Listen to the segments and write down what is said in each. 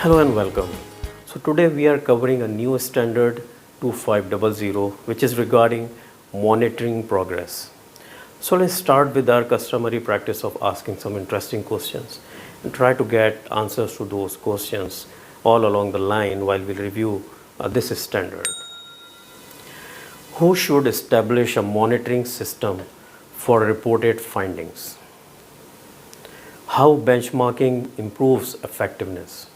Hello and welcome. So today we are covering a new standard 2500 which is regarding monitoring progress. So let's start with our customary practice of asking some interesting questions and try to get answers to those questions all along the line while we review this standard. Who should establish a monitoring system for reported findings? How benchmarking improves effectiveness?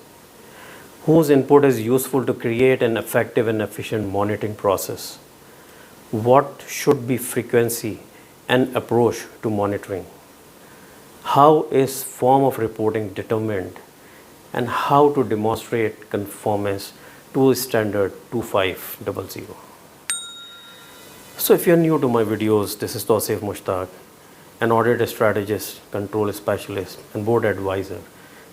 Whose input is useful to create an effective and efficient monitoring process? What should be frequency and approach to monitoring? How is form of reporting determined? And how to demonstrate conformance to standard 2500. So if you're new to my videos, this is Tausif Mushtaq, an audit strategist, control specialist, and board advisor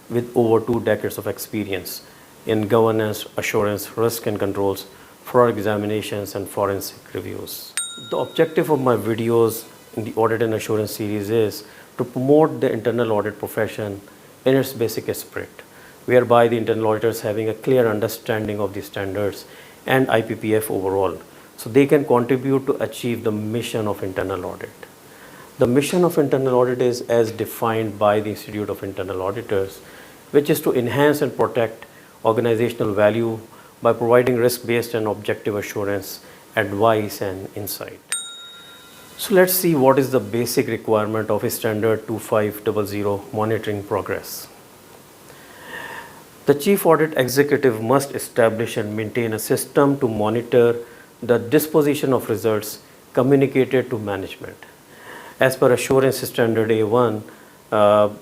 with over 2 decades of experience in governance, assurance, risk and controls, fraud examinations and forensic reviews. The objective of my videos in the audit and assurance series is to promote the internal audit profession in its basic spirit, whereby the internal auditors having a clear understanding of the standards and IPPF overall, so they can contribute to achieve the mission of internal audit. The mission of internal audit is as defined by the Institute of Internal Auditors, which is to enhance and protect organizational value by providing risk-based and objective assurance, advice and insight. So let's see what is the basic requirement of a standard 2500 monitoring progress. The Chief Audit Executive must establish and maintain a system to monitor the disposition of results communicated to management. As per Assurance Standard A1,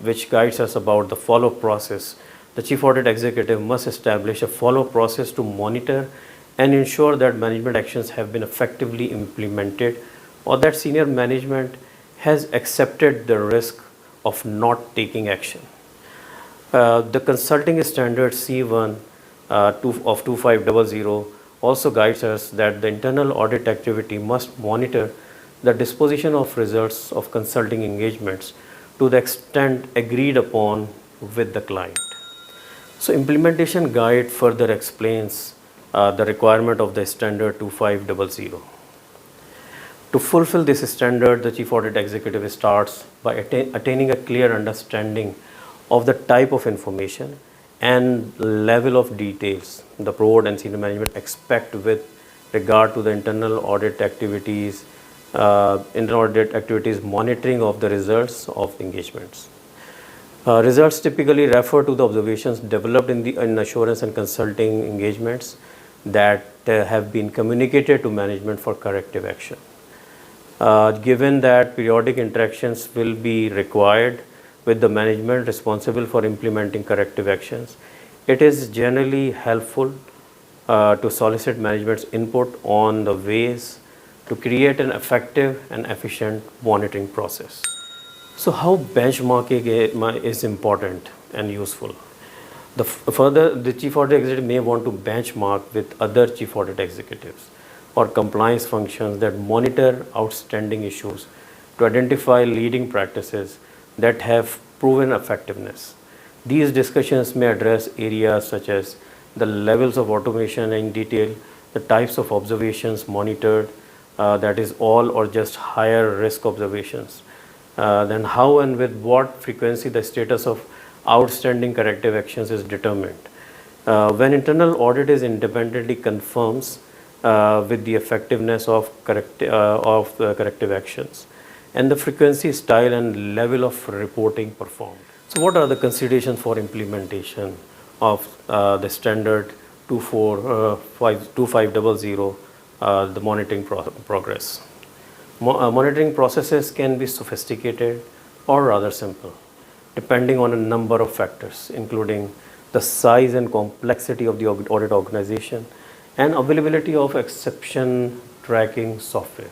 which guides us about the follow-up process, the Chief Audit Executive must establish a follow-up process to monitor and ensure that management actions have been effectively implemented or that senior management has accepted the risk of not taking action. The consulting standard C1 of 2500 also guides us that the internal audit activity must monitor the disposition of results of consulting engagements to the extent agreed upon with the client. So implementation guide further explains the requirement of the standard 2500. To fulfill this standard, the Chief Audit Executive starts by attaining a clear understanding of the type of information and level of details the board and senior management expect with regard to the internal audit activities, monitoring of the results of engagements. Results typically refer to the observations developed in assurance and consulting engagements that have been communicated to management for corrective action. Given that periodic interactions will be required with the management responsible for implementing corrective actions, it is generally helpful to solicit management's input on the ways to create an effective and efficient monitoring process. So how benchmarking is important and useful. The Chief Audit Executive may want to benchmark with other Chief Audit Executives or compliance functions that monitor outstanding issues to identify leading practices that have proven effectiveness. These discussions may address areas such as the levels of automation in detail, the types of observations monitored, that is all or just higher risk observations, then how and with what frequency the status of outstanding corrective actions is determined. When internal audit is independently confirms with the effectiveness of corrective actions and the frequency, style and level of reporting performed. So what are the considerations for implementation of the standard 2500, the monitoring progress? Monitoring processes can be sophisticated or rather simple, depending on a number of factors, including the size and complexity of the audit organization and availability of exception tracking software.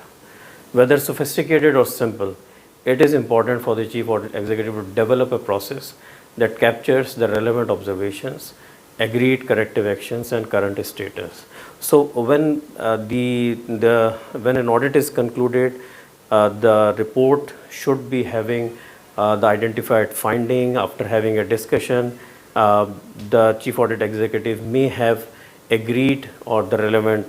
Whether sophisticated or simple, it is important for the Chief Audit Executive to develop a process that captures the relevant observations, agreed corrective actions and current status. So when when an audit is concluded, the report should be having the identified finding after having a discussion the Chief Audit Executive may have agreed, or the relevant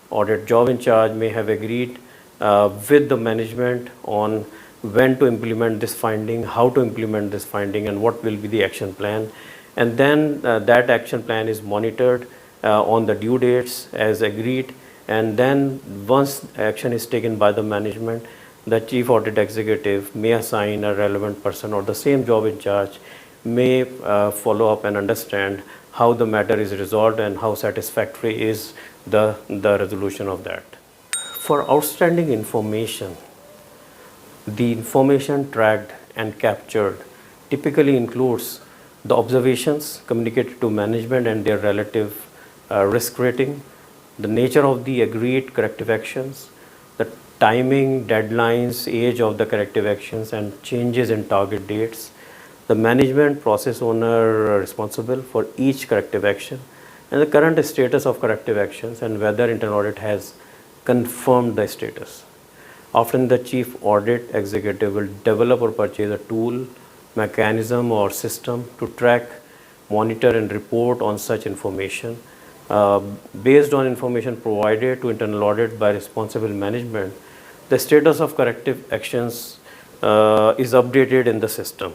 audit job in charge may have agreed with the management on when to implement this finding, how to implement this finding, and what will be the action plan. And then that action plan is monitored on the due dates as agreed. And then once action is taken by the management, the Chief Audit Executive may assign a relevant person, or the same job in charge may follow up and understand how the matter is resolved and how satisfactory is the resolution of that. For outstanding information, the information tracked and captured typically includes the observations communicated to management and their relative risk rating, the nature of the agreed corrective actions, the timing, deadlines, age of the corrective actions, and changes in target dates, the management process owner responsible for each corrective action, and the current status of corrective actions, and whether internal audit has confirmed the status. Often the Chief Audit Executive will develop or purchase a tool, mechanism, or system to track, monitor, and report on such information. Based on information provided to internal audit by responsible management, the status of corrective actions is updated in the system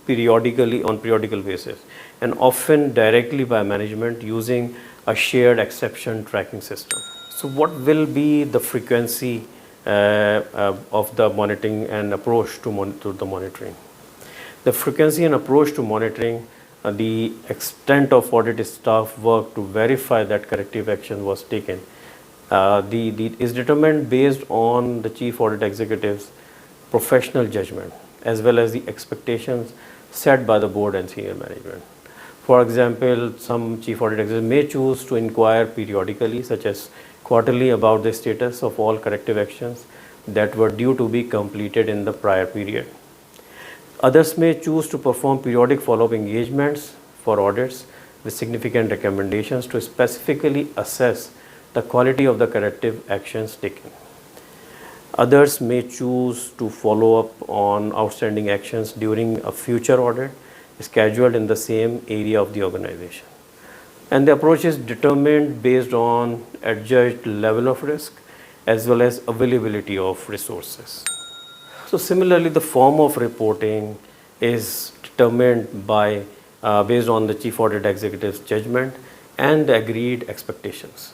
periodically, on periodical basis, and often directly by management using a shared exception tracking system. So what will be the frequency of the monitoring and approach to the monitoring? The frequency and approach to monitoring, the extent of audit staff work to verify that corrective action was taken, is determined based on the Chief Audit Executive's professional judgment, as well as the expectations set by the board and senior management. For example, some Chief Audit Executives may choose to inquire periodically, such as quarterly, about the status of all corrective actions that were due to be completed in the prior period. Others may choose to perform periodic follow-up engagements for audits with significant recommendations to specifically assess the quality of the corrective actions taken. Others may choose to follow up on outstanding actions during a future audit scheduled in the same area of the organization. And the approach is determined based on adjudged level of risk as well as availability of resources. So similarly, the form of reporting is determined by based on the Chief Audit Executive's judgment and the agreed expectations.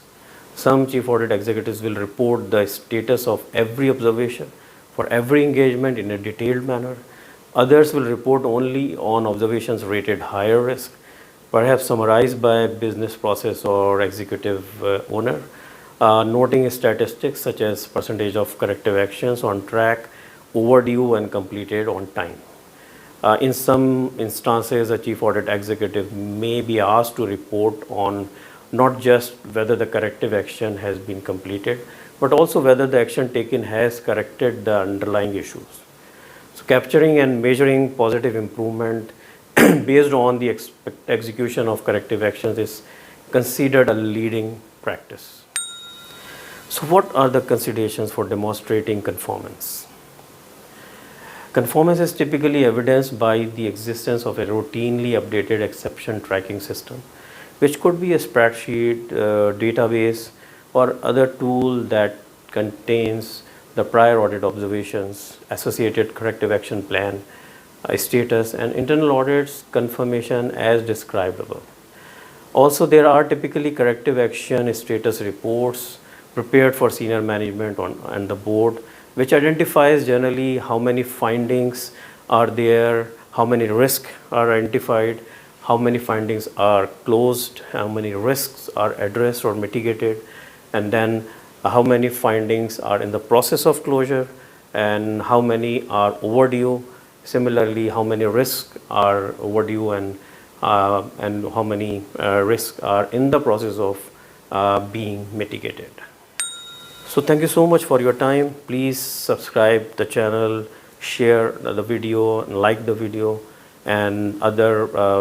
Some Chief Audit Executives will report the status of every observation for every engagement in a detailed manner. Others will report only on observations rated higher risk, perhaps summarized by business process or executive owner, noting statistics such as percentage of corrective actions on track, overdue, and completed on time. In some instances, a Chief Audit Executive may be asked to report on not just whether the corrective action has been completed, but also whether the action taken has corrected the underlying issues. So capturing and measuring positive improvement based on the execution of corrective actions is considered a leading practice. So what are the considerations for demonstrating conformance? Conformance is typically evidenced by the existence of a routinely updated exception tracking system, which could be a spreadsheet, database, or other tool that contains the prior audit observations, associated corrective action plan, status, and internal audits confirmation as described above. Also, there are typically corrective action status reports prepared for senior management and the board, which identifies generally how many findings are there, how many risks are identified, how many findings are closed, how many risks are addressed or mitigated, and then how many findings are in the process of closure and how many are overdue. Similarly, how many risks are overdue and how many risks are in the process of being mitigated. So thank you so much for your time. Please subscribe the channel, share the video, like the video, and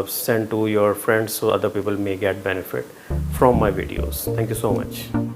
send to your friends so other people may get benefit from my videos. Thank you so much.